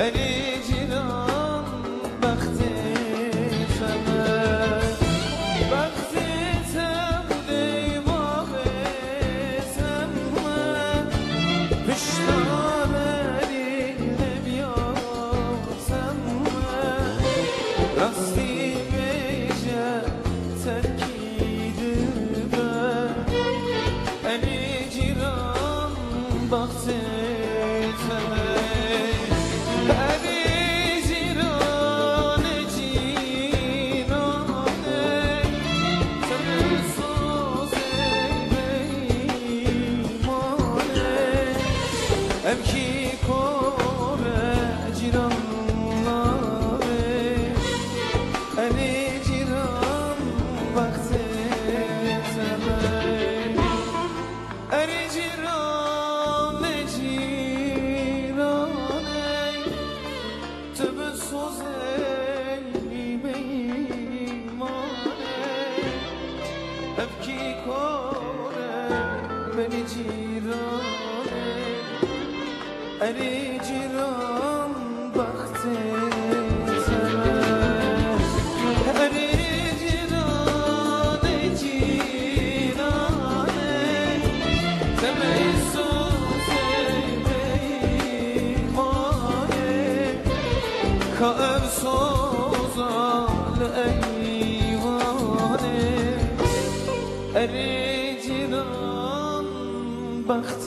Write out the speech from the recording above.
اری جیران بخت سمن بخت سمدی باغ سمن پشتان اری نبیا سمن راستی بیجه ترکیدی ben اری جیران بخت سمن Emki kore ciranlare Eli ciran vakti temel Eli ciran ne cirane Tübü söz eymeyimane Emki kore beni cirane اری جیران بخت سمن اری جیران جیرانه تمی سوزه بیمانه کار سوزال ایوانه اری جیران بخت